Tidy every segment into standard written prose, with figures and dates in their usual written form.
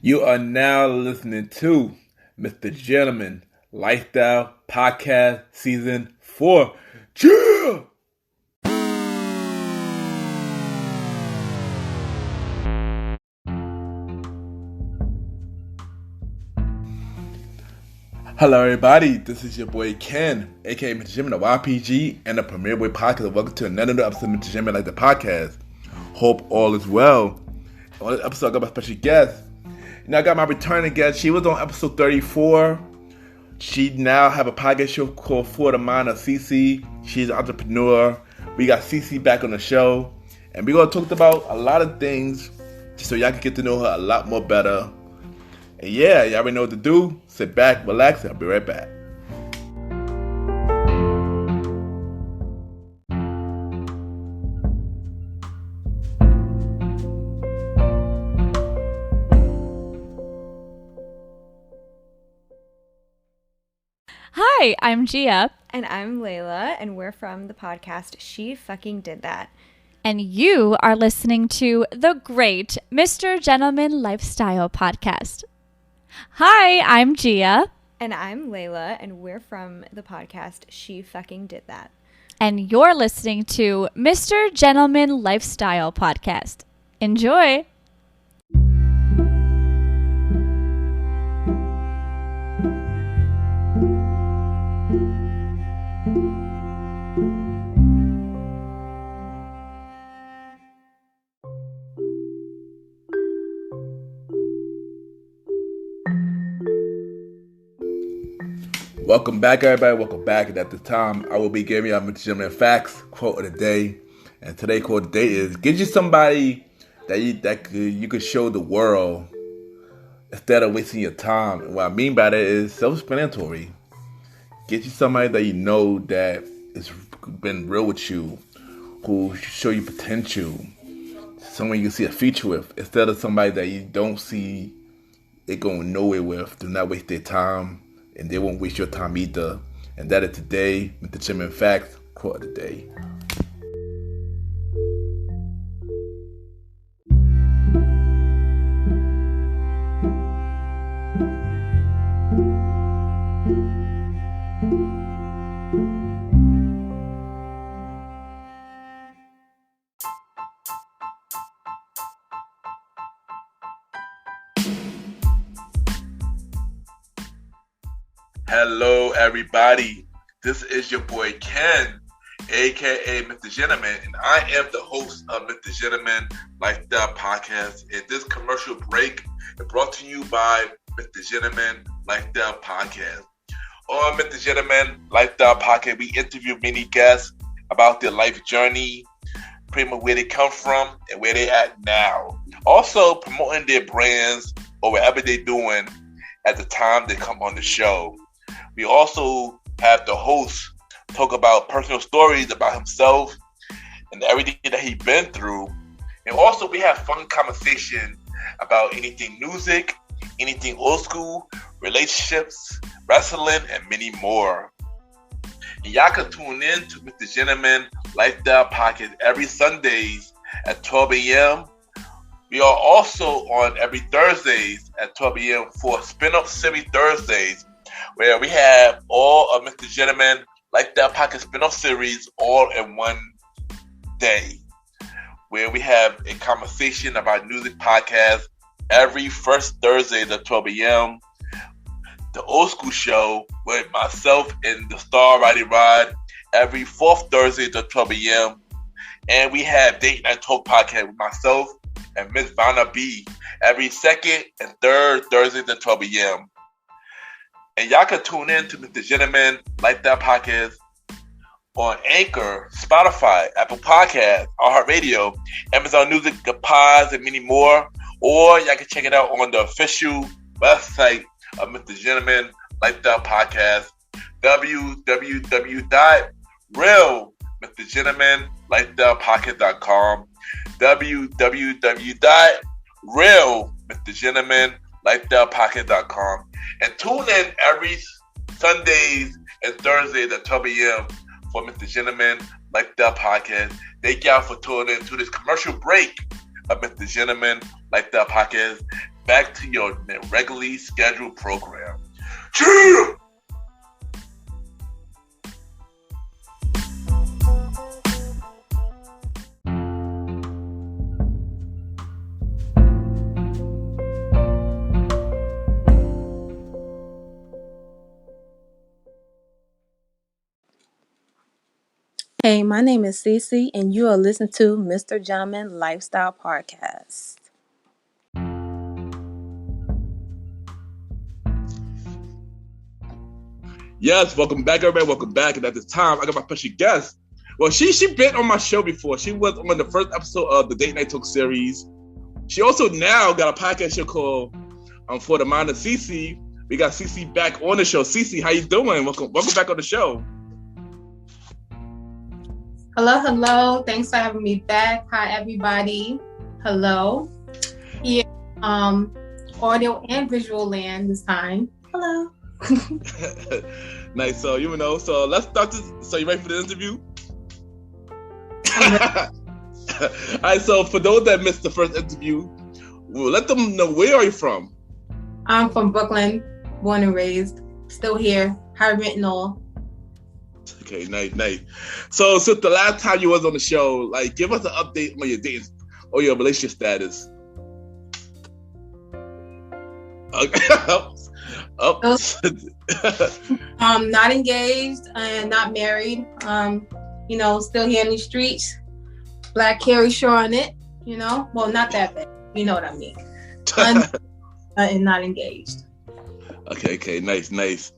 You are now listening to Mr. Gentleman Lifestyle Podcast Season 4. Yeah! Hello everybody, this is your boy Ken, aka Mr. Jim, the YPG, and the Premier Boy Podcast. Welcome to another episode of Mr. Jim Like the Podcast. Hope all is well. On this episode, I got my special guest. I got my returning guest. She was on episode 34. She now have a podcast show called For the Mind of Cece. She's an entrepreneur. We got Cece back on the show. And we're going to talk about a lot of things just so y'all can get to know her a lot more better. And yeah, y'all already know what to do. Sit back, relax, and I'll be right back. Hi, I'm Gia. And I'm Layla, and we're from the podcast She Fucking Did That. And you are listening to the great Mr. Gentleman Lifestyle Podcast. Hi, I'm Gia. And I'm Layla, and we're from the podcast She Fucking Did That. And you're listening to Mr. Gentleman Lifestyle Podcast. Enjoy. Welcome back, everybody. Welcome back. And at this time, I will be giving y'all Mr. Gentleman Facts quote of the day. And today's quote of the day is: get you somebody that you could show the world instead of wasting your time. And what I mean by that is self-explanatory. Get you somebody that you know that has been real with you, who show you potential, someone you can see a future with, instead of somebody that you don't see it going nowhere with. Do not waste their time. And they won't waste your time either. And that is today, with the Gentleman Facts quote of the day. Hello, everybody. This is your boy Ken, aka Mr. Gentleman, and I am the host of Mr. Gentleman Lifestyle Podcast. And this commercial break is brought to you by Mr. Gentleman Lifestyle Podcast. On Mr. Gentleman Lifestyle Podcast, we interview many guests about their life journey, pretty much where they come from and where they're at now. Also promoting their brands or whatever they're doing at the time they come on the show. We also have the host talk about personal stories about himself and everything that he's been through. And also we have fun conversation about anything music, anything old school, relationships, wrestling, and many more. And y'all can tune in to Mr. Gentleman Lifestyle Podcast every Sundays at 12 a.m. We are also on every Thursdays at 12 a.m. for Spin-Off Series Thursdays, where we have all of Mr. Gentleman Lifestyle Podcast spin-off series all in one day, where we have a conversation about music podcast every first Thursday at 12 a.m. The Old School Show with myself and the Star Riding Rod every fourth Thursday at 12 a.m. And we have Date Night Talk Podcast with myself and Miss Vanna B every second and third Thursday at 12 a.m. And y'all can tune in to Mr. Gentleman Lifestyle Podcast on Anchor, Spotify, Apple Podcasts, iHeartRadio, Amazon Music, the Pods, and many more. Or y'all can check it out on the official website of Mr. Gentleman Lifestyle Podcast, www.realmrgentlemanlifestylepodcast.com, www.realmrgentlemanlifestylepodcast.com. And tune in every Sundays and Thursdays at 12 a.m. for Mr. Gentleman Lifestyle Podcast. Thank y'all for tuning in to this commercial break of Mr. Gentleman Lifestyle Podcast. back to your regularly scheduled program. Cheer! Hey, my name is Cece, and you are listening to Mr. Gentleman Lifestyle Podcast. Yes, welcome back, everybody. Welcome back. And at this time, I got my special guest. Well, she been on my show before. She was on the first episode of the Date Night Talk series. She also now got a podcast show called For the Mind of Cece. We got Cece back on the show. Cece, how you doing? Welcome back on the show. Hello. Thanks for having me back. Hi, everybody. Hello. Yeah, audio and visual land this time. Hello. Nice. So so let's start this. So you ready for the interview? All right. So for those that missed the first interview, we'll let them know, where are you from? I'm from Brooklyn, born and raised. Still here. High rent and all. Okay, nice. So since the last time you was on the show, like, give us an update on your dating or your relationship status. Not engaged and not married. Still here in the streets. Black Carrie Shaw on it. Well, not that bad. You know what I mean. And not engaged. Okay, nice.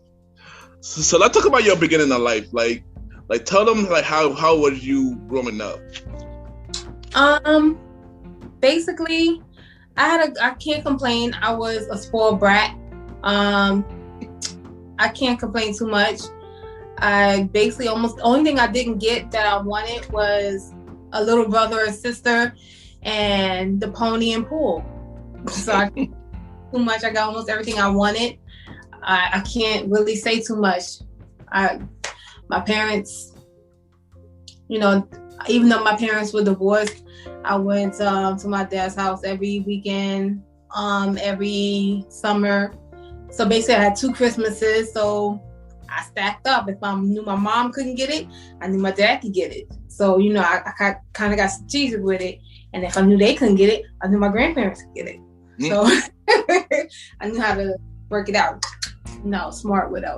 So let's talk about your beginning of life. Like tell them, like, how was you growing up? Basically, I can't complain. I was a spoiled brat. I can't complain too much. I basically the only thing I didn't get that I wanted was a little brother or sister and the pony and pool. So I can't too much. I got almost everything I wanted. I can't really say too much. My parents, even though my parents were divorced, I went to my dad's house every weekend, every summer. So basically I had 2 Christmases, so I stacked up. If I knew my mom couldn't get it, I knew my dad could get it. So, I kind of got strategic with it. And if I knew they couldn't get it, I knew my grandparents could get it. So I knew how to work it out. Smart with it. I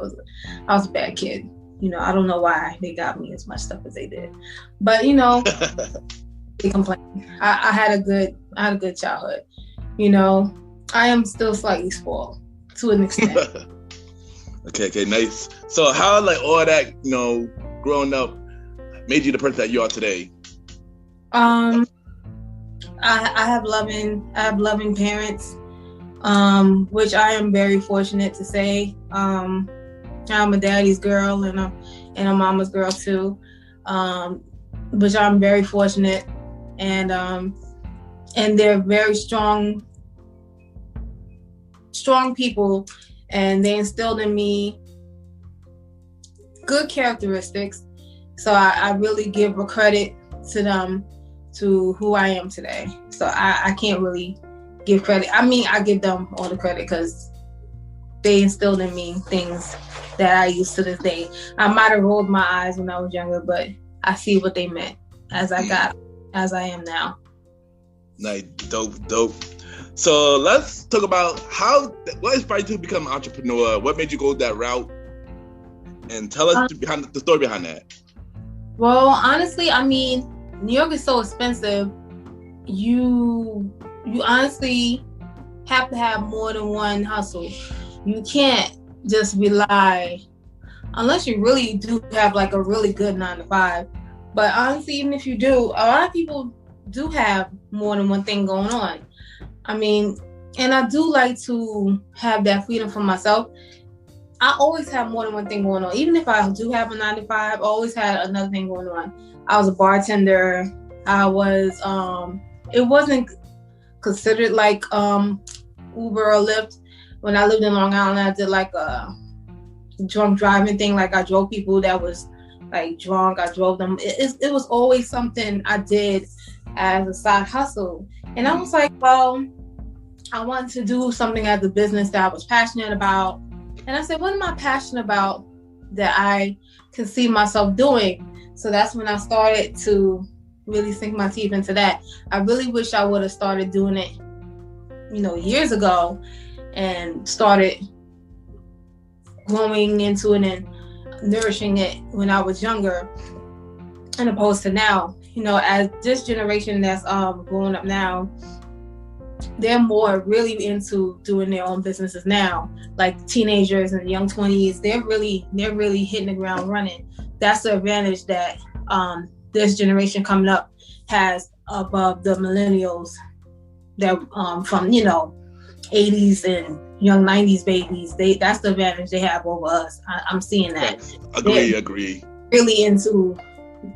was a bad kid. I don't know why they got me as much stuff as they did. But, they complain. I had a good childhood. I am still slightly spoiled to an extent. Okay, nice. So how, like, all that, growing up made you the person that you are today? I have loving parents, which I am very fortunate to say. I'm a daddy's girl and a mama's girl too, which I'm very fortunate, and they're very strong people, and they instilled in me good characteristics. So I really give a credit to them, to who I am today. So I can't really give credit. I mean, I give them all the credit because they instilled in me things that I use to this day. I might have rolled my eyes when I was younger, but I see what they meant as I am now. Nice, dope. So let's talk about what inspired you to become an entrepreneur? What made you go that route? And tell us the story behind that. Well, honestly, I mean, New York is so expensive. You honestly have to have more than one hustle. You can't just rely, unless you really do have like a really good 9-to-5. But honestly, even if you do, a lot of people do have more than one thing going on. I mean, and I do like to have that freedom for myself. I always have more than one thing going on. Even if I do have a 9-to-5, I always had another thing going on. I was a bartender. I was, it wasn't considered like Uber or Lyft. When I lived in Long Island, I did like a drunk driving thing. Like, I drove people that was like drunk. I drove them. It was always something I did as a side hustle. And I was like, well, I wanted to do something as a business that I was passionate about. And I said, what am I passionate about that I can see myself doing? So that's when I started to really sink my teeth into that. I really wish I would have started doing it, years ago, and started growing into it and nourishing it when I was younger, and opposed to now. As this generation that's growing up now, they're more really into doing their own businesses now. Like teenagers and young 20s, they're really hitting the ground running. That's the advantage that this generation coming up has above the millennials that from 80s and young 90s babies. That's the advantage they have over us. I'm seeing that. Agree. Really into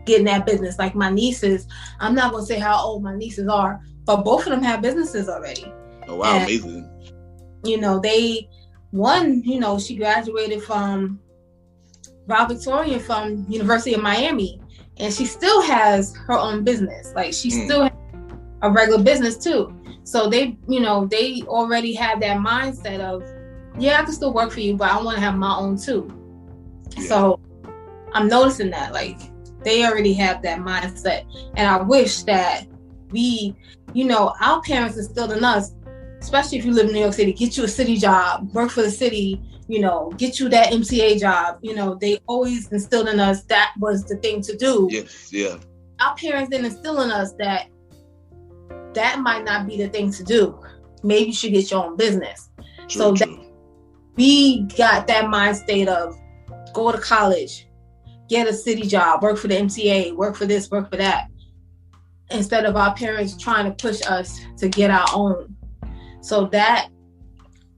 getting that business. Like my nieces, I'm not gonna say how old my nieces are, but both of them have businesses already. Oh wow, and, amazing. She graduated from valedictorian from University of Miami, and she still has her own business. Like she still has a regular business too. So they already have that mindset of, I can still work for you, but I want to have my own too. Yeah. So I'm noticing that, like, they already have that mindset. And I wish that we, our parents instilled in us, especially if you live in New York City, get you a city job, work for the city, get you that MTA job. They always instilled in us that was the thing to do. Yes, yeah. Our parents didn't instill in us that might not be the thing to do. Maybe you should get your own business. True. We got that mind state of go to college, get a city job, work for the MTA, work for this, work for that, instead of our parents trying to push us to get our own. So that's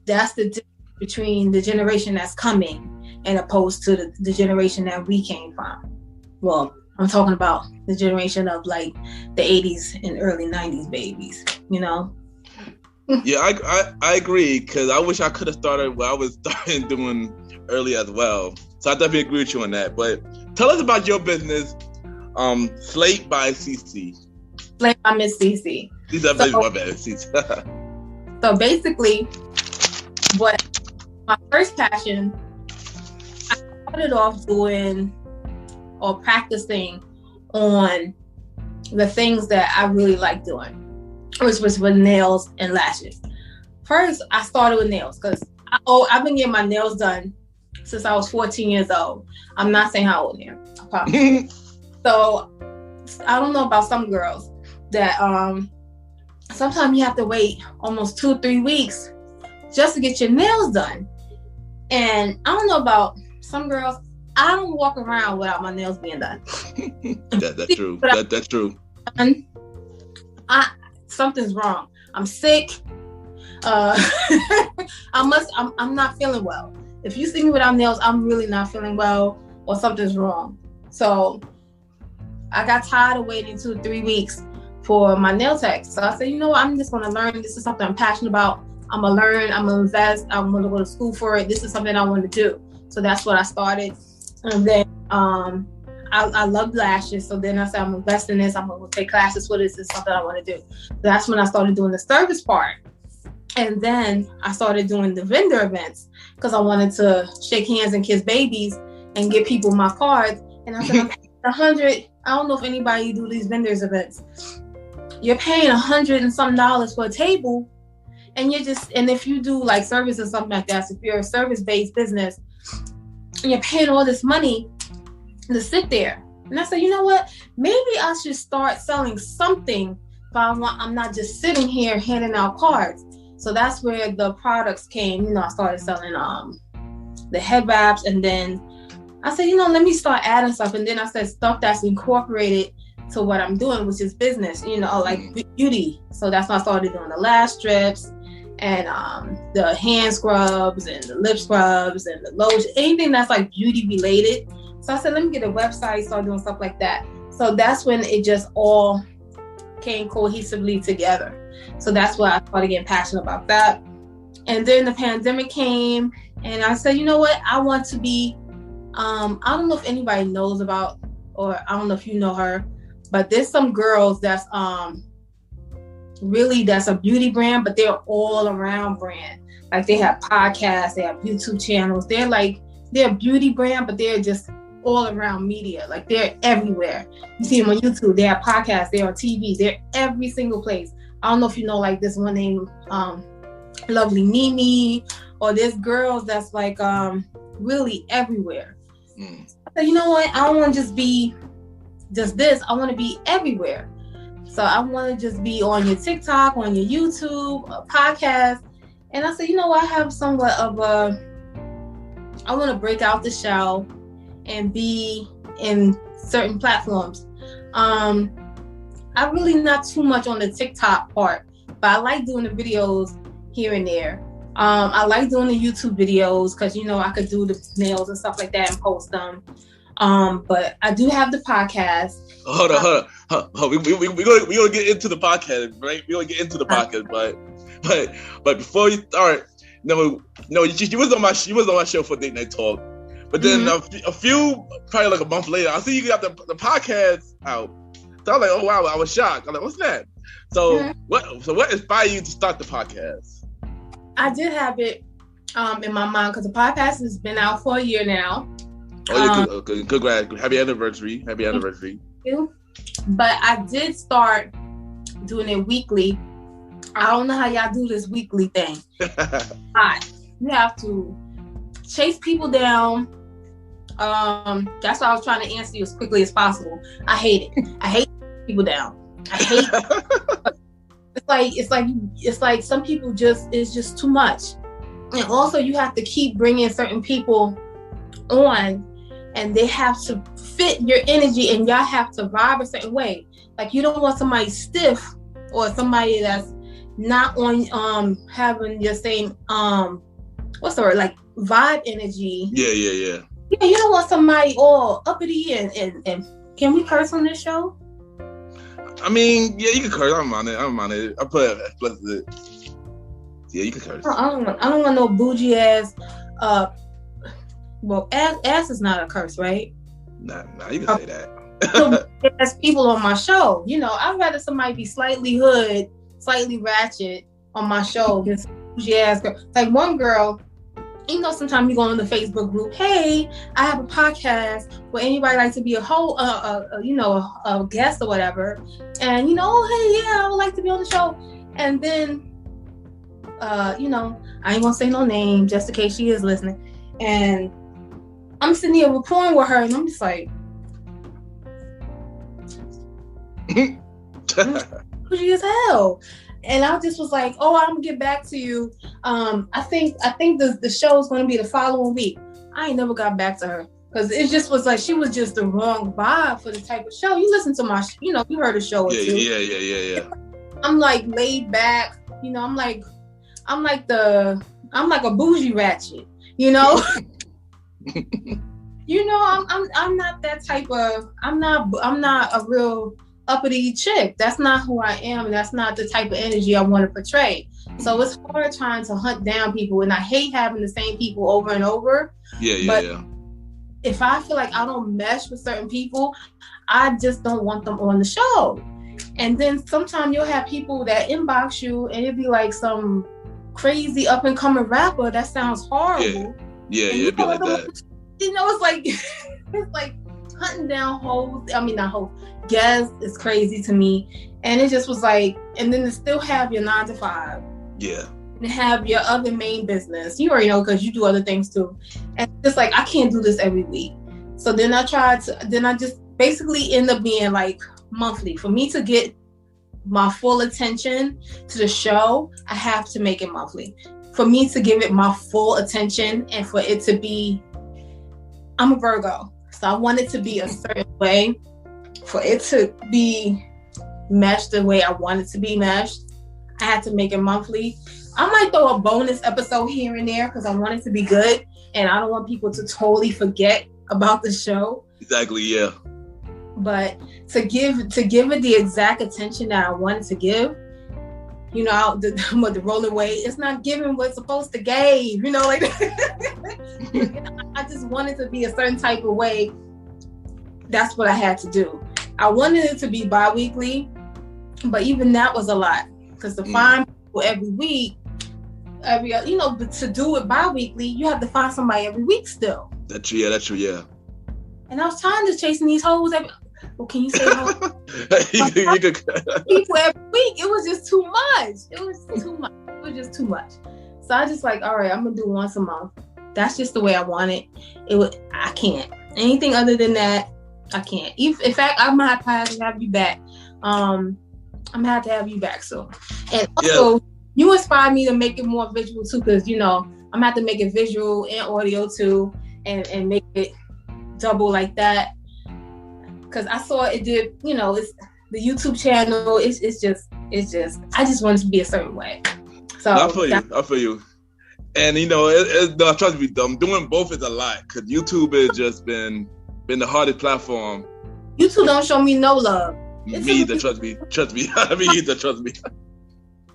the difference between the generation that's coming and opposed to the generation that we came from. Well, I'm talking about the generation of like the 80s and early 90s babies, Yeah, I agree, because I wish I could have started what I was doing early as well. So I definitely agree with you on that. But tell us about your business, Slate by Cece. Slate by Miss Cece. So basically, what my first passion, I started off doing or practicing on the things that I really like doing, which was with nails and lashes. First, I started with nails because I've been getting my nails done since I was 14 years old. I'm not saying how old I am, I promise. So I don't know about some girls that sometimes you have to wait almost 2-3 weeks just to get your nails done. And I don't know about some girls, I don't walk around without my nails being done. That's true. That's true. Something's wrong. I'm sick. I'm not feeling well. If you see me without nails, I'm really not feeling well, or something's wrong. So I got tired of waiting 2-3 weeks for my nail tech. So I said, I'm just going to learn. This is something I'm passionate about. I'm going to learn. I'm going to invest. I'm going to go to school for it. This is something I want to do. So that's what I started. And then I love lashes. So then I said, I'm investing in this. I'm going to take classes for this. It's something I want to do. So that's when I started doing the service part. And then I started doing the vendor events because I wanted to shake hands and kiss babies and give people my cards. And I said, $100. I don't know if anybody do these vendors events. You're paying $100 and some for a table, and if you do like service or something like that, so if you're a service-based business, and you're paying all this money to sit there. And I said, you know what? Maybe I should start selling something. But I'm not just sitting here handing out cards. So that's where the products came. I started selling the head wraps, and then I said, let me start adding stuff. And then I said stuff that's incorporated to what I'm doing, which is business, like beauty. So that's when I started doing the lash strips and the hand scrubs and the lip scrubs and the lotion, anything that's like beauty related. So I said, let me get a website, start doing stuff like that. So that's when it just all came cohesively together. So that's why I started getting passionate about that. And then the pandemic came, and I said, you know what? I want to be, I don't know if anybody knows about, or I don't know if you know her, but there's some girls that's really that's a beauty brand, but they're all around brand. Like they have podcasts, they have YouTube channels. They're a beauty brand, but they're just all around media. Like they're everywhere. You see them on YouTube, they have podcasts, they're on TV, they're every single place. I don't know if you know like this one named Lovely Mimi, or there's girls that's like really everywhere. So you know what? I don't want to just be just this. I want to be everywhere. So I want to just be on your TikTok, on your YouTube, a podcast. And I said, you know what? I have somewhat of I want to break out the shell and be in certain platforms. I'm really not too much on the TikTok part, but I like doing the videos here and there. I like doing the YouTube videos because, you know, I could do the nails and stuff like that and post them. But I do have the podcast. Hold on. We're gonna get into the podcast, right? We're gonna get into the podcast, but before you start, no, you was on my show for Date Night Talk. But then a few, probably like a month later, I see you got the podcast out. So I was like, oh wow, I was shocked. I'm like, what's that? So what inspired you to start the podcast? I did have it in my mind because the podcast has been out for a year now. Oh, yeah, congrats. Happy anniversary. Happy anniversary. Thank you. But I did start doing it weekly. I don't know how y'all do this weekly thing. You have to chase people down. That's why I was trying to answer you as quickly as possible. I hate it. I hate people down. I hate it's like some people it's just too much. And also you have to keep bringing certain people on, and they have to fit your energy, and y'all have to vibe a certain way. Like you don't want somebody stiff or somebody that's not on having your same what's the word, like vibe energy. Yeah. Yeah, you don't want somebody all uppity and can we curse on this show? I mean, yeah, you can curse. I'm on it. I put explicit. Yeah, you can curse. I don't want no bougie ass. Well, ass is not a curse, right? Nah, you can say that. There's people on my show. You know, I'd rather somebody be slightly hood, slightly ratchet on my show than bougie ass girl. Like one girl, you know, sometimes you go on the Facebook group, hey, I have a podcast. Would anybody like to be a guest or whatever? And, you know, oh, hey, yeah, I would like to be on the show. And then, you know, I ain't gonna say no name just in case she is listening. And I'm sitting here recording with her, and I'm just like, bougie as hell. And I just was like, oh, I'm gonna get back to you. I think the show is gonna be the following week. I ain't never got back to her because it just was like she was just the wrong vibe for the type of show. You listen to my, you know, you heard a show or two. Yeah. I'm like laid back, you know. I'm like a bougie ratchet, you know. You know, I'm not that type of. I'm not a real uppity chick. That's not who I am, and that's not the type of energy I want to portray. So it's hard trying to hunt down people, and I hate having the same people over and over. Yeah. If I feel like I don't mesh with certain people, I just don't want them on the show. And then sometimes you'll have people that inbox you, and it'll be like some crazy up and coming rapper that sounds horrible. Yeah, it'd be like that. You know, it's like hunting down hoes. I mean, not hoes. Guests is crazy to me. And it just was like, and then to still have your 9 to 5. Yeah. And have your other main business. You already know because you do other things too. And it's like, I can't do this every week. So then I just basically end up being like monthly. For me to get my full attention to the show, I have to make it monthly. For me to give it my full attention and for it to be, I'm a Virgo. So I want it to be a certain way. For it to be meshed the way I want it to be meshed, I had to make it monthly. I might throw a bonus episode here and there because I want it to be good, and I don't want people to totally forget about the show. Exactly, yeah. But to give it the exact attention that I wanted to give, you know, the rolling way, it's not giving what's supposed to give, you know, like I just wanted to be a certain type of way. That's what I had to do. I wanted it to be bi-weekly, but even that was a lot. because to find people every week, but to do it bi-weekly, you have to find somebody every week still. That's true, yeah. And I was tired of chasing these hoes well, can you say hoes? you could People every week. It was just too much. It was just too much. So I just like, all right, I'm gonna do once a month. That's just the way I want it. I can't. Anything other than that, I can't. In fact, I'm gonna have to have you back. I'm gonna have to have you back soon. And also, you inspired me to make it more visual too, because I'm gonna have to make it visual and audio too, and make it double like that. Because I saw it did, it's the YouTube channel. It's just. I just want it to be a certain way. So I feel you. And trust me, doing both is a lot, because YouTube has just been the hardest platform. YouTube don't show me no love. Me either, trust me. Trust me.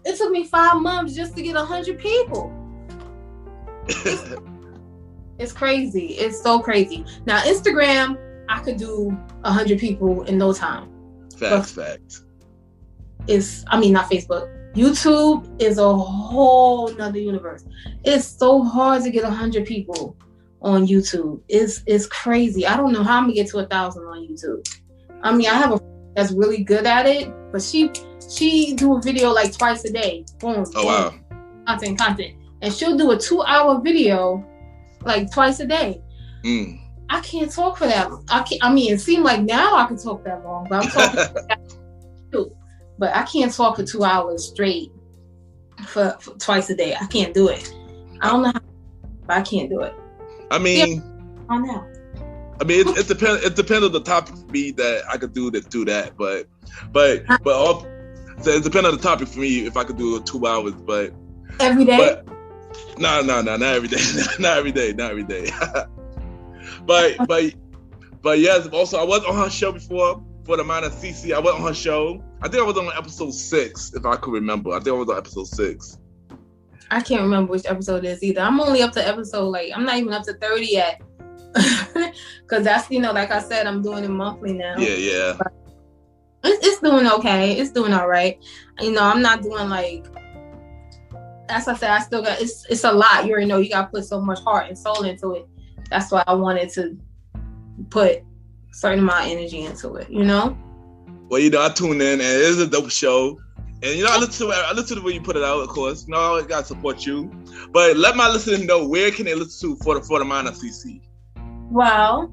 It took me 5 months just to get 100 people. It's crazy. It's so crazy. Now Instagram, I could do 100 people in no time. Facts. Not Facebook. YouTube is a whole nother universe. It's so hard to get 100 people on YouTube. It's crazy. I don't know how I'm gonna get to 1,000 on YouTube. I have a friend that's really good at it, but she do a video like twice a day. Boom. Oh wow. Content. And she'll do a 2-hour video like twice a day. I can't talk for that. It seems like now I can talk that long, but I'm talking but I can't talk for 2 hours straight for twice a day. I can't do it. I don't know how, but I can't do it. I don't know. It depends. It depends on the topic for me that I could do that. But so it depends on the topic for me if I could do 2 hours. But every day. No, not every day. Not every day. but yes. Also, I was on her show before. For the amount of Cece, I was on her show. I think I was on episode 6, if I could remember. I think I was on episode 6. I can't remember which episode it is either. I'm only up to episode, I'm not even up to 30 yet. Because that's, like I said, I'm doing it monthly now. Yeah. But it's doing okay. It's doing all right. I'm not doing as I said, I still got, it's a lot. You already know you got to put so much heart and soul into it. That's why I wanted to put certain amount of energy into it, Well, I tuned in, and it is a dope show. And I listen to the way you put it out, of course. I always gotta support you. But let my listeners know, where can they listen to for the mind of Cece? Well,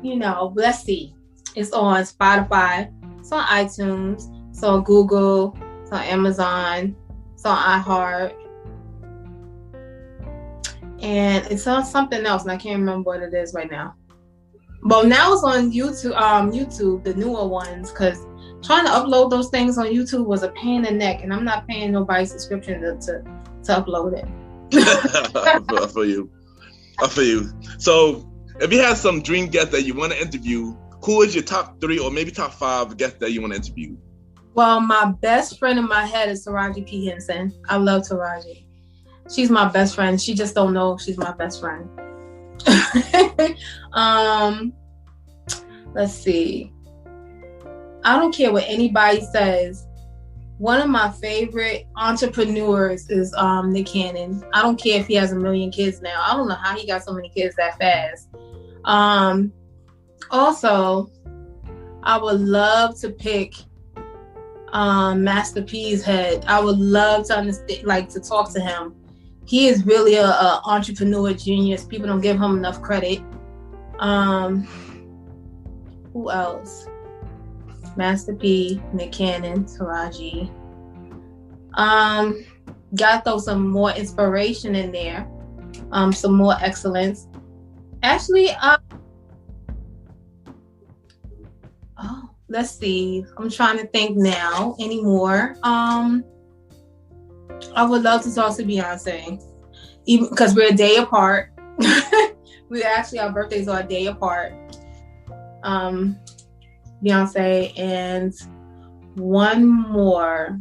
let's see. It's on Spotify, it's on iTunes, it's on Google, it's on Amazon, it's on iHeart. And it's on something else, and I can't remember what it is right now. But now it's on YouTube, the newer ones, because trying to upload those things on YouTube was a pain in the neck, and I'm not paying nobody's subscription to upload it. I feel you. So, if you had some dream guests that you want to interview, who is your top 3 or maybe top 5 guests that you want to interview? Well, my best friend in my head is Taraji P. Henson. I love Taraji. She's my best friend. She just don't know she's my best friend. Let's see. I don't care what anybody says. One of my favorite entrepreneurs is Nick Cannon. I don't care if he has 1 million kids now. I don't know how he got so many kids that fast. Also, I would love to pick Master P's head. I would love to understand, to talk to him. He is really a entrepreneur genius. People don't give him enough credit. Who else? Master P, Nick Cannon, Taraji. Gotta throw some more inspiration in there. Some more excellence. Actually, let's see. I'm trying to think now anymore. I would love to talk to Beyonce, even because we're a day apart. Our birthdays are a day apart. Beyonce, and one more.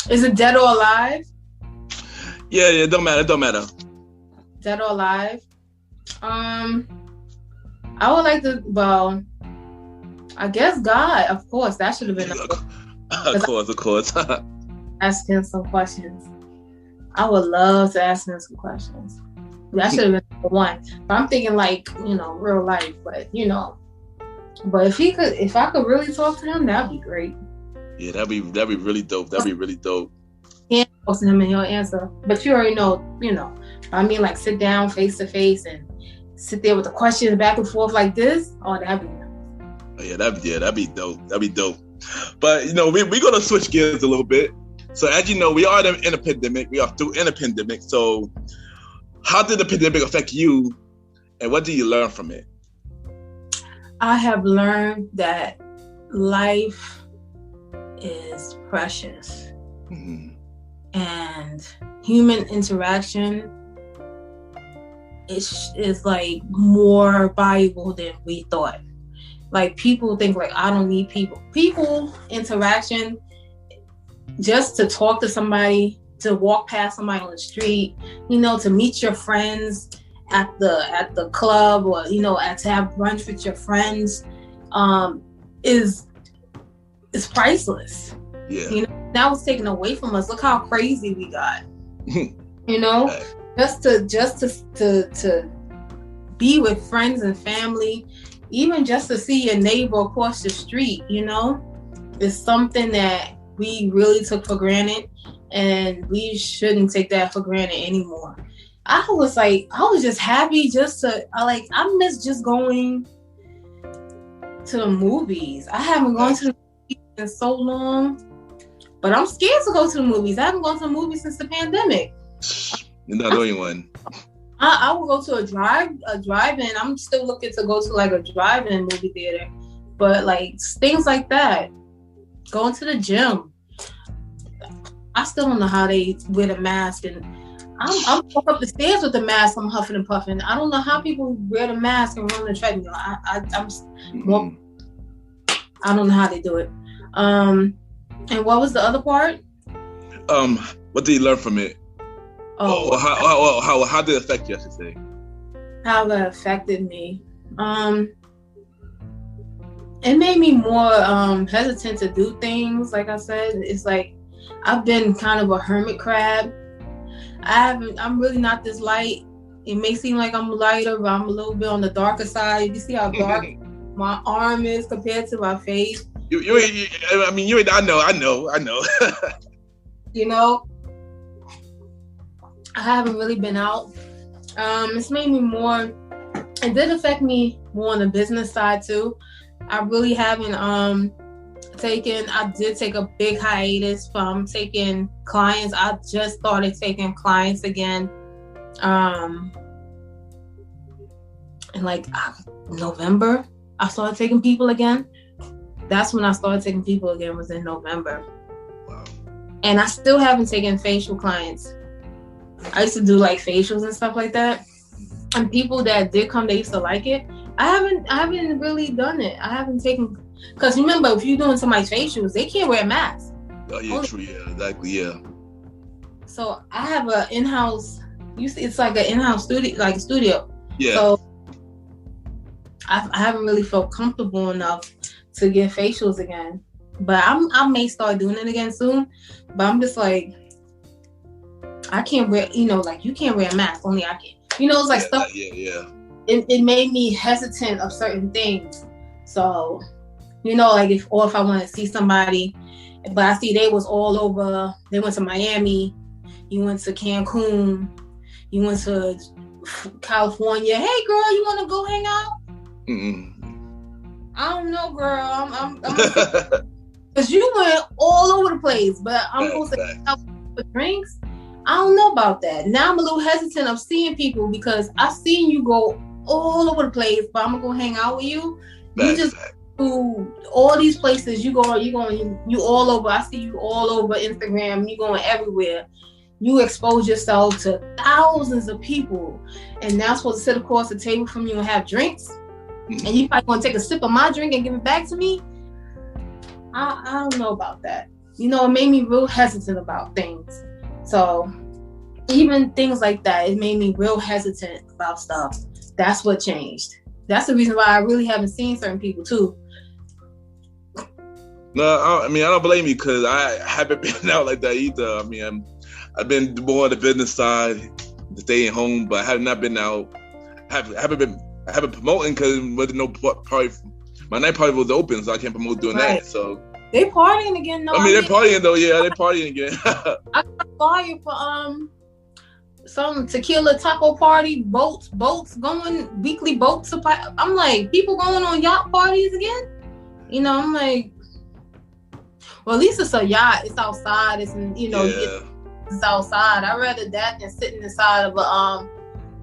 Is it Dead or Alive? Yeah, it don't matter. Dead or Alive? I would like to, I guess God, of course, that should have been. Of course. Asking some questions. I would love to ask him some questions. That should have been one. But I'm thinking like, real life. But but if I could really talk to him, that'd be great. Yeah, that'd be really dope. Yeah, talk to him and he'll answer. But you already know. I mean, like sit down face to face and sit there with the questions back and forth like this. Oh, that'd be nice. That'd be dope. But we're gonna switch gears a little bit. So as you know, we are in a pandemic. We are in a pandemic. So how did the pandemic affect you, and what did you learn from it? I have learned that life is precious, and human interaction is like more valuable than we thought. Like people think like I don't need people interaction, just to talk to somebody, to walk past somebody on the street, to meet your friends at the club, or to have brunch with your friends, is priceless. Yeah. That was taken away from us. Look how crazy we got. Just to be with friends and family, even just to see your neighbor across the street, is something that we really took for granted, and we shouldn't take that for granted anymore. I was just happy I miss just going to the movies. I haven't gone to the movies in so long, but I'm scared to go to the movies. I haven't gone to the movies since the pandemic. You're not the only one. I will go to a drive-in. I'm still looking to go to like a drive-in movie theater, but like things like that. Going to the gym. I still don't know how they wear the mask, and I'm walking up the stairs with the mask. I'm huffing and puffing. I don't know how people wear the mask and run the treadmill. I don't know how they do it. And what was the other part? What did you learn from it? How did it affect you, I should say? How it affected me. It made me more hesitant to do things. Like I said, it's like I've been kind of a hermit crab. I'm really not this light. It may seem like I'm lighter, but I'm a little bit on the darker side. You see how dark my arm is compared to my face. I know. I haven't really been out. It's made me more. It did affect me more on the business side too. I really haven't I did take a big hiatus from taking clients. I just started taking clients again. In like November, I started taking people again. That's when I started taking people again, was in November. Wow. And I still haven't taken facial clients. I used to do like facials and stuff like that. And people that did come, they used to like it. I haven't really done it. I haven't taken, because remember, if you're doing somebody's facials, they can't wear a mask. Oh yeah, true, yeah, exactly, yeah. So I have an in-house, it's like an in-house studio. Yeah. So I haven't really felt comfortable enough to get facials again. But I may start doing it again soon. But I'm just like, I can't wear, like you can't wear a mask, only I can. It's like stuff. Yeah. It made me hesitant of certain things. So, like if I want to see somebody, but I see they was all over. They went to Miami, you went to Cancun, you went to California. Hey girl, you want to go hang out? I don't know, girl. I'm because you went all over the place, but I'm supposed to hang out for drinks. I don't know about that. Now I'm a little hesitant of seeing people because I've seen you go all over the place, but I'm gonna go hang out with you. You just do all these places. You all over. I see you all over Instagram. You going everywhere. You expose yourself to thousands of people, and now I'm supposed to sit across the table from you and have drinks, and you probably gonna take a sip of my drink and give it back to me. I don't know about that. It made me real hesitant about things. So even things like that, it made me real hesitant about stuff. That's what changed. That's the reason why I really haven't seen certain people too. No, I don't blame you because I haven't been out like that either. I mean, I've been more on the business side, staying home, but I have not been out. I haven't promoting because with no party. My night party was open, so I can't promote doing that. So they partying again. No, I mean, they're partying though. Yeah, they're partying again. I got a flyer for some tequila taco party, boats going, weekly boat supply. I'm like, people going on yacht parties again? You know, I'm like, well, at least it's a yacht. It's outside. It's, you know, it's outside. I'd rather that than sitting inside of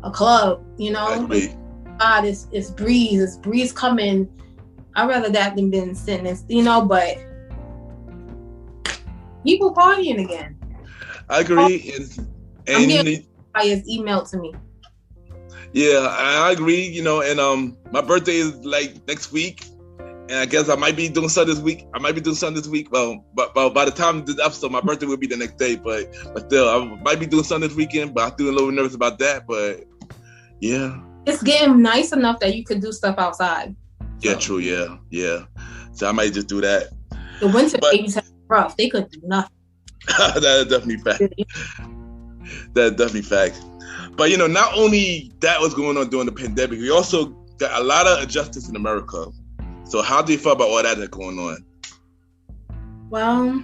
a club, you know? God, it's breeze. It's breeze coming. I'd rather that than being sitting in, you know, but people partying again. I agree. I'm getting flyers emailed to me. Yeah, I agree, you know, and my birthday is like next week. And I guess I might be doing something this week. Well, but by the time this episode, my birthday will be the next day. But still, I might be doing something this weekend. But I'm feeling a little nervous about that. But yeah, it's getting nice enough that you could do stuff outside. Yeah, true. Yeah. So I might just do that. The winter babies have rough. They couldn't do nothing. That is definitely fact. That's definitely fact. But you know, not only that was going on during the pandemic, we also got a lot of injustice in America. So how do you feel about all that that's going on? Well,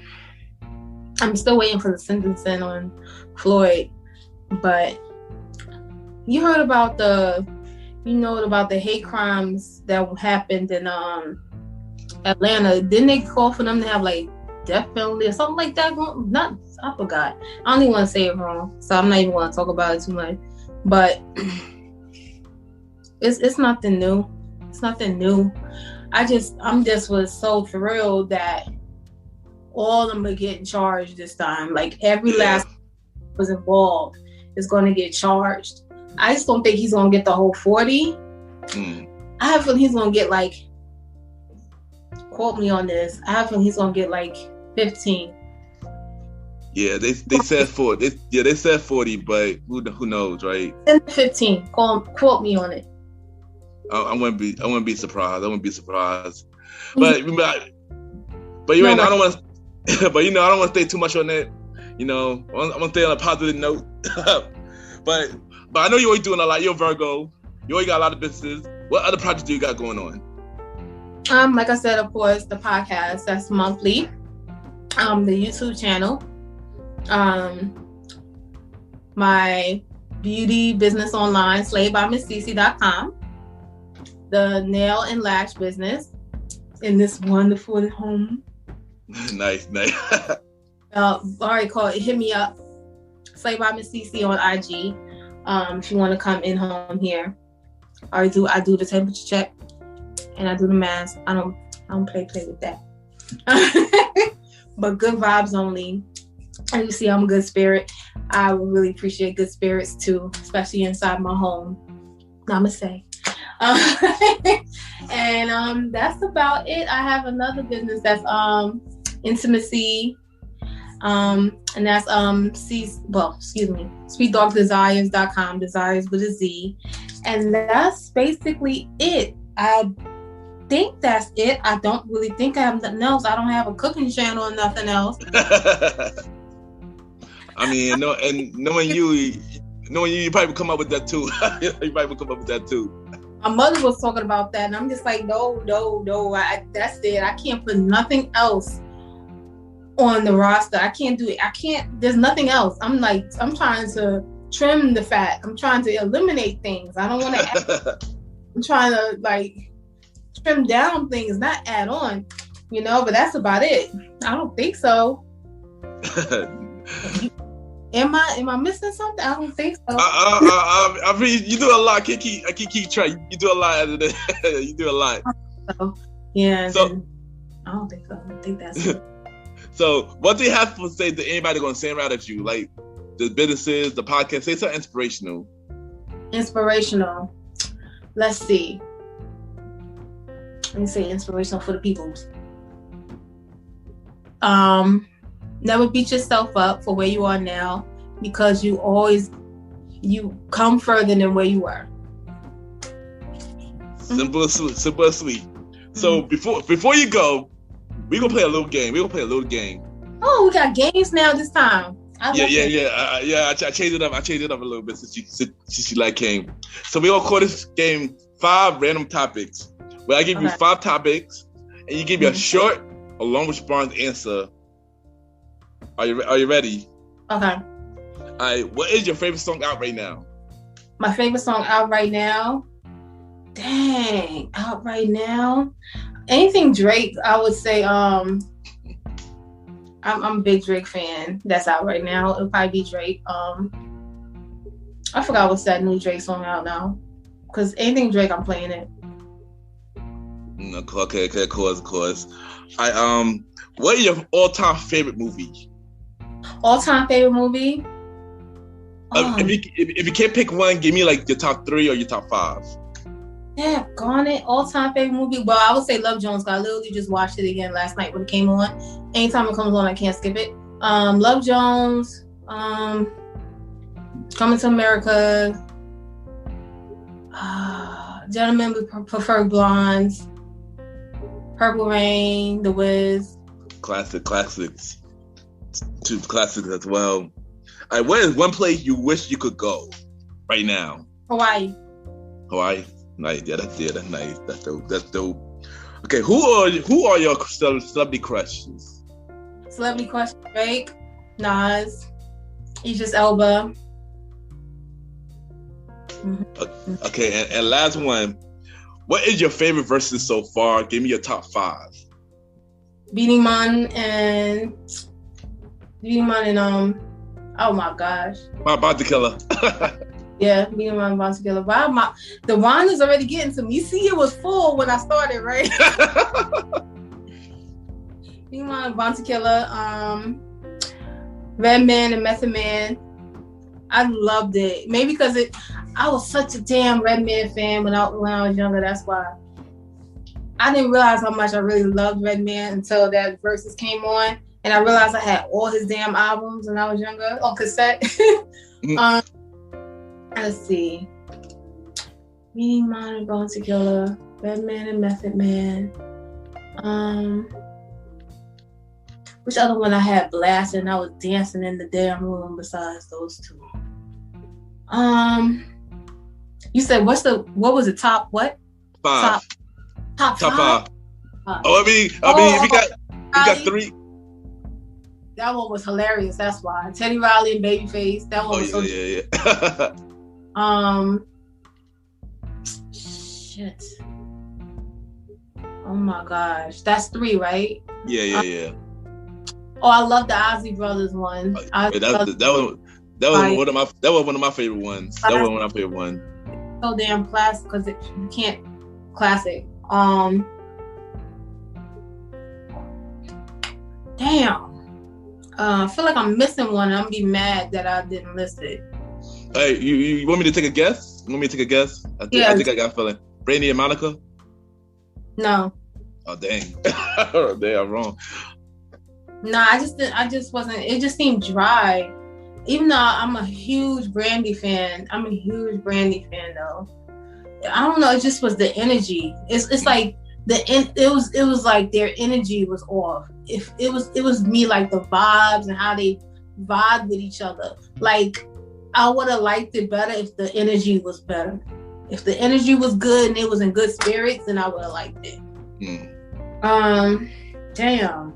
I'm still waiting for the sentencing on Floyd, but you heard about the hate crimes that happened in Atlanta. Didn't they call for them to have like death penalty or something like that? I forgot. I don't even want to say it wrong, so I'm not even going to talk about it too much. But it's nothing new. It's nothing new. I'm just was so thrilled that all of them are getting charged this time. Like every last was involved is going to get charged. I just don't think he's going to get the whole 40. I have a feeling he's going to get like, quote me on this, I have a feeling he's going to get like 15. Yeah, they said 40. They said 40, but who knows, right? 15. Quote me on it. I wouldn't be surprised. But you're right. I don't want to. But I don't want to stay too much on that. You know, I want to stay on a positive note. But I know you're always doing a lot. You're Virgo. You always got a lot of businesses. What other projects do you got going on? Like I said, of course, the podcast that's monthly. The YouTube channel. My beauty business online, slavebyMissCece.com. The nail and lash business in this wonderful home. Nice. Hit me up. Slave by Miss Cece on IG. If you want to come in home here. I do the temperature check and I do the mask. I don't play with that. But good vibes only. And you see I'm a good spirit. I would really appreciate good spirits too, especially inside my home. Namaste. And that's about it. I have another business that's intimacy, and that's sweetdogdesires.com, desires with a Z, and that's basically it. I think that's it. I don't really think I have nothing else. I don't have a cooking channel or nothing else. I mean, knowing you probably would come up with that too. You probably would come up with that too. My mother was talking about that, and I'm just like, no. That's it. I can't put nothing else on the roster. I can't do it. There's nothing else. I'm trying to trim the fat. I'm trying to eliminate things. I don't want to I'm trying to like trim down things, not add on, but that's about it. I don't think so. Am I missing something? I don't think so. I mean, you do a lot. I keep track. You do a lot. You do a lot. Yeah. So I don't think so. I think that's it. So what do you have to say to anybody going to stand out at you? Like the businesses, the podcast, say something inspirational. Inspirational. Let's see. Let me say inspirational for the people. Never beat yourself up for where you are now, because you come further than where you were. Simple and sweet. So before you go, We gonna play a little game. Oh, we got games now this time. I changed it up. I changed it up a little bit since you came. So we gonna call this game 5 random topics. Where I give you 5 topics, and you give me a short, a long response answer. Are you ready? Okay. All right. What is your favorite song out right now? My favorite song out right now? Dang, out right now? Anything Drake, I would say. I'm a big Drake fan. That's out right now. It'll probably be Drake. I forgot what's that new Drake song out now. Because anything Drake, I'm playing it. Okay, of course. What is your all-time favorite movie? All-time favorite movie? If you can't pick one, give me like your top 3 or your top 5. Yeah, Garnet, all-time favorite movie. Well, I would say Love Jones. I literally just watched it again last night when it came on. Anytime it comes on, I can't skip it. Love Jones, Coming to America, Gentlemen Prefer Blondes, Purple Rain, The Wiz. Classics. 2 classics as well. All right, where is one place you wish you could go right now? Hawaii. Nice. Yeah, that's nice. That's dope. Okay, who are your celebrity crushes? Celebrity crush: Drake, Nas, Idris Elba. Mm-hmm. Okay, and last one. What is your favorite verses so far? Give me your top 5. Beating Man and oh my gosh. Bounty Killer. Yeah, Beating Man and Bounty Killer. The wine is already getting to me. You see, it was full when I started, right? Beating Man and Bounty Killer, Redman and Method Man. I loved it. Maybe because I was such a damn Redman fan when I was younger. That's why. I didn't realize how much I really loved Redman until that Versus came on, and I realized I had all his damn albums when I was younger on cassette. Let's see. Beating Man and Bounty Killer, Redman and Method Man. Which other one I had blasting? I was dancing in the damn room besides those 2. You said what was the top what? 5. Top 5. Oh, I mean, if you got 3. That one was hilarious. That's why Teddy Riley and Babyface. That one was so. Yeah. Shit. Oh my gosh, that's 3, right? Yeah. Oh, I love the Ozzy Brothers one. That was one of my favorite ones. That was one of my favorite ones. So damn classic because you can't classic. Damn. I feel like I'm missing one. I'm gonna be mad that I didn't list it. Hey, you want me to take a guess? I think I got a feeling. Brandy and Monica? No. Oh dang. Damn, I'm wrong. No, I just wasn't. It just seemed dry. Even though I'm a huge Brandy fan. Though. I don't know. It just was the energy. It's like it was like their energy was off. If it was me, like the vibes and how they vibe with each other. Like I would have liked it better if the energy was better. If the energy was good and it was in good spirits, then I would have liked it. Damn.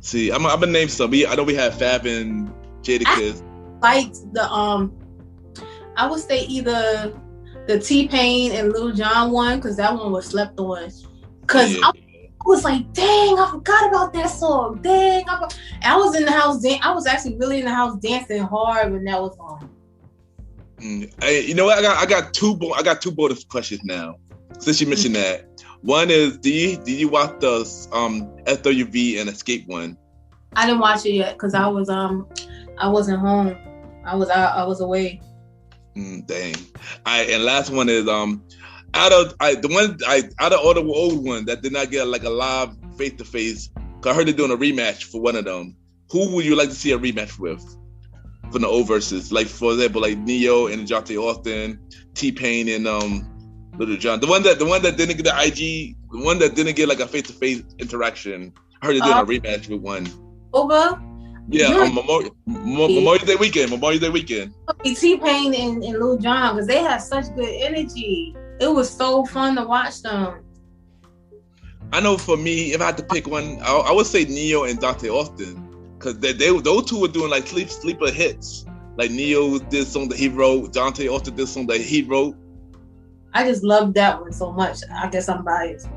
See, I'm gonna name some. I know we had Fab and Jadakiss. I liked the I would say either the T-Pain and Lil Jon one, because that one was slept on. Because I was like, dang, I forgot about that song. Dang, I was in the house. I was actually really in the house dancing hard when that was on. Hey, you know what? I got two bonus questions now. Since you mentioned that, one is, did you watch the SWV and Escape one? I didn't watch it yet because I wasn't home. I was away. Dang. And last one is out of all the old ones that did not get like a live face to face. I heard they're doing a rematch for one of them. Who would you like to see a rematch with from the old verses? Like for example, like Neo and Jonte Austin, T-Pain and Little John. The one that didn't get the IG The one that didn't get like a face-to-face interaction. I heard they're doing a rematch with one. Over? Yeah, on Memorial Day weekend. T-Pain and Lil Jon, because they have such good energy. It was so fun to watch them. I know for me, if I had to pick one, I would say Neo and Dante Austin. Because those two were doing like sleeper hits. Like Neo did song that he wrote, Dante Austin did song that he wrote. I just loved that one so much. I guess I'm biased.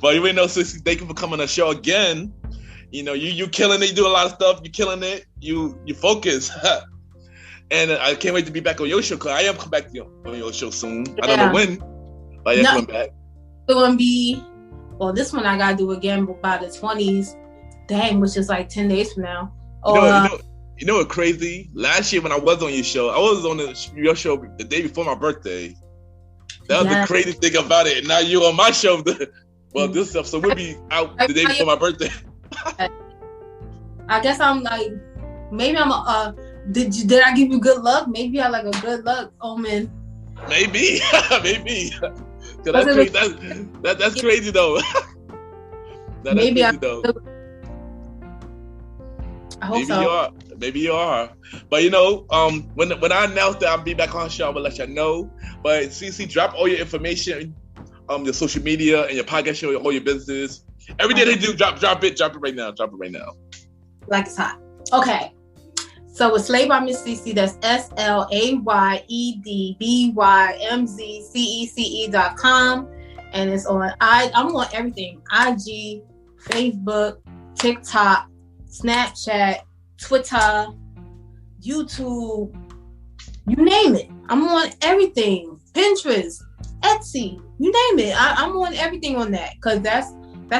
But you ain't know, Cece, thank you for coming on the show again. You know, you killing it, you do a lot of stuff, you killing it, you focus. And I can't wait to be back on your show, because I am coming back on your show soon. I don't know when, but I am coming back. It's going to be, well, this one I got to do again by the 20s. Dang, which is like 10 days from now. You know what's crazy? Last year when I was on your show, I was on your show the day before my birthday. That was the crazy thing about it. And now you're on my show. This episode will be out the day before my birthday. I guess I'm like, maybe I'm did I give you good luck? Maybe I like a good luck omen. Maybe. That's crazy. That's crazy though. That's crazy though. I hope so. Maybe you are. But you know, when I announce that I'll be back on the show, I will let you know. But Cece, drop all your information, your social media and your podcast show, all your business. Every day they do, drop it right now. Like it's hot. Okay. So it's Slayed by Miss Cece. That's SLAYEDBYMZCECE.com. And it's on I'm on everything. IG, Facebook, TikTok, Snapchat, Twitter, YouTube, you name it. I'm on everything. Pinterest, Etsy, you name it. I'm on everything on that, because that's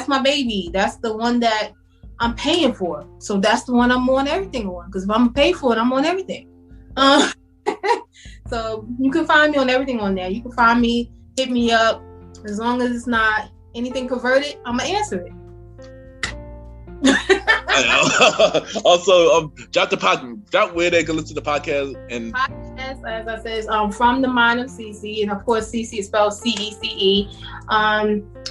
my baby. That's the one that I'm paying for. So that's the one I'm on everything on. Because if I'm gonna pay for it, I'm on everything. So you can find me on everything on there. You can find me, hit me up. As long as it's not anything perverted, I'm gonna answer it. Also, drop where they can listen to the podcast. And podcast, as I said, is From the Mind of Cece, and of course Cece is spelled CECE.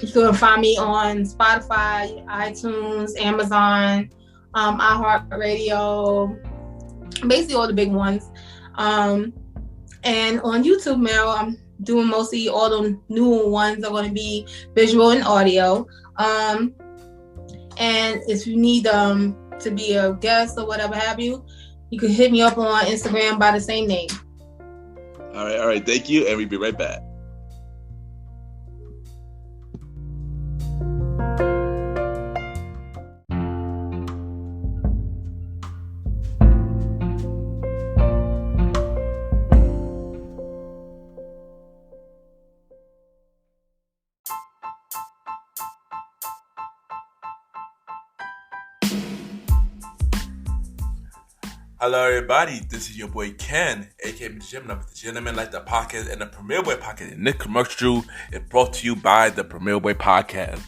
You can find me on Spotify, iTunes, Amazon, iHeartRadio, basically all the big ones. And on YouTube now, I'm doing mostly all the newer ones are going to be visual and audio. And if you need to be a guest or whatever have you, you can hit me up on Instagram by the same name. All right. Thank you, and we'll be right back. Hello, everybody. This is your boy Ken, aka Mr. Gentleman Like the Podcast and the Premier Boy Podcast. And this commercial is brought to you by the Premier Boy Podcast,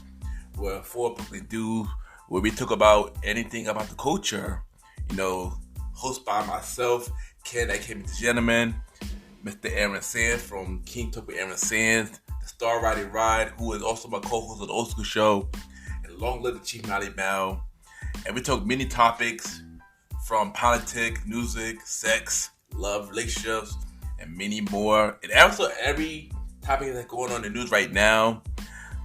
where four people do where we talk about anything about the culture. You know, hosted by myself, Ken, aka Mr. Gentleman, Mr. Aaron Sands from King Talk with Aaron Sands, the Star Riding Ride, who is also my co-host of the Old School Show, and Long Live the Chief Mally Mel. And we talk many topics, from politics, music, sex, love, relationships, and many more. And also every topic that's going on in the news right now.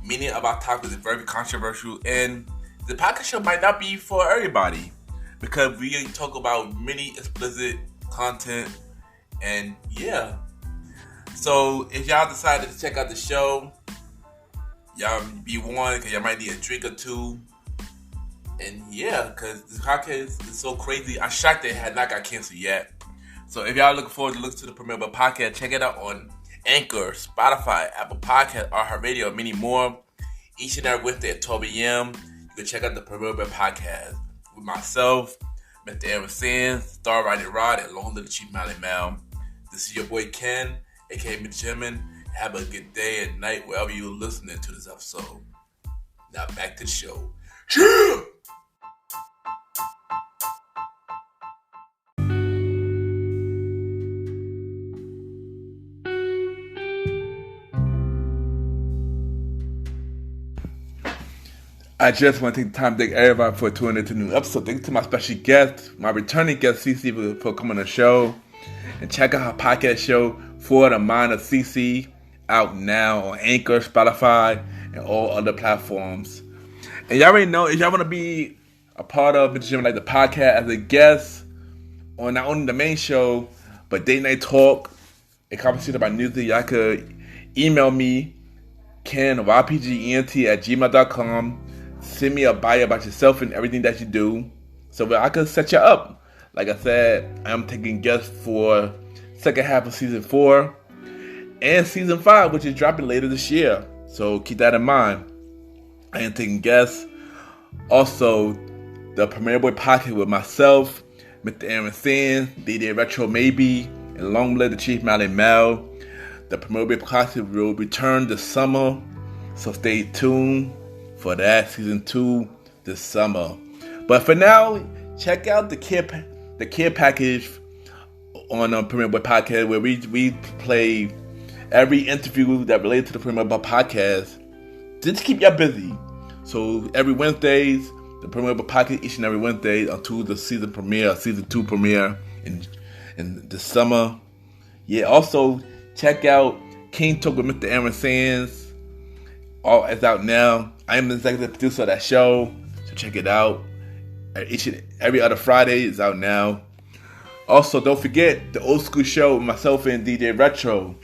Many of our topics are very controversial, and the podcast show might not be for everybody, because we talk about many explicit content, and yeah. So if y'all decided to check out the show, y'all be warned, because y'all might need a drink or two. And yeah, because this podcast is so crazy. I'm shocked that it had not got canceled yet. So if y'all looking forward to listen to the Premier Boy Podcast, check it out on Anchor, Spotify, Apple Podcasts, iHeartRadio, and many more. Each and every Wednesday at 12 a.m. You can check out the Premier Boy Podcast with myself, Mr. Aaron Sands, Star Riding Rod, and Long Live the Chief Mally Mel. This is your boy Ken, aka Mr. Gentleman. Have a good day and night wherever you're listening to this episode. Now back to the show. Yeah! I just want to take the time to thank everybody for tuning into the new episode. Thanks to my special guest, my returning guest, Cece, for coming on the show. And check out her podcast show, For the Mind of Cece, out now on Anchor, Spotify, and all other platforms. And y'all already know, if y'all want to be a part of Mr. Jim, like the podcast as a guest on not only the main show, but Date Night Talk, a conversation about music, y'all could email me, Ken, ypgent@gmail.com. Send me a bio about yourself and everything that you do, so that I could set you up. Like I said, I'm taking guests for second half of season 4 and season 5, which is dropping later this year. So keep that in mind. I am taking guests. Also, the Premiere Boy Podcast with myself, Mr. Aaron Sands, DJ Retro Maybe, and Long Live the Chief Mally Mel. The Premiere Boy Podcast will return this summer, so stay tuned for that, season 2 this summer. But for now, check out the care package on Premiere Boy Podcast, where we play every interview that relates to the Premiere Boy Podcast, just to keep y'all busy. So every Wednesdays, the Premiere Boy Podcast each and every Wednesday until the season 2 premiere in the summer. Yeah, also check out King Talk with Mr. Aaron Sands. All is out now. I am the executive producer of that show, so check it out. Each and every other Friday is out now. Also, don't forget the Old School Show with myself and DJ Retro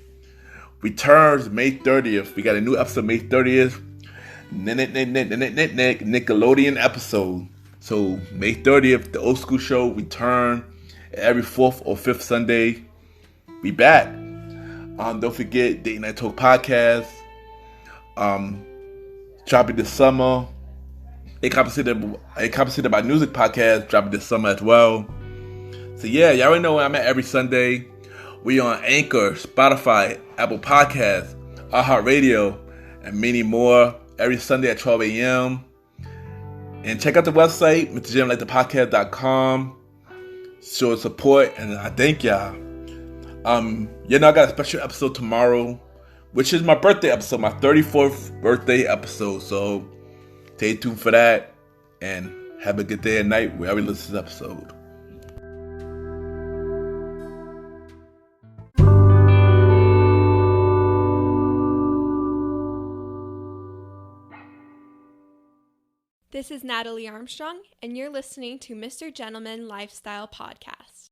returns May 30th. We got a new episode May 30th. Nickelodeon episode. So May 30th, the Old School Show return every 4th or 5th Sunday. We back. Don't forget Date Night Talk Podcast. Dropping this summer. A compensated by music podcast dropping this summer as well. So yeah, y'all already know where I'm at every Sunday. We on Anchor, Spotify, Apple Podcasts, iHeartRadio, and many more every Sunday at 12 a.m. And check out the website, MrJamLikeThePodcast.com. Show support, and I thank y'all. I got a special episode tomorrow, which is my birthday episode, my 34th birthday episode. So stay tuned for that, and have a good day and night wherever you listen to this episode. This is Natalie Armstrong, and you're listening to Mr. Gentleman Lifestyle Podcast.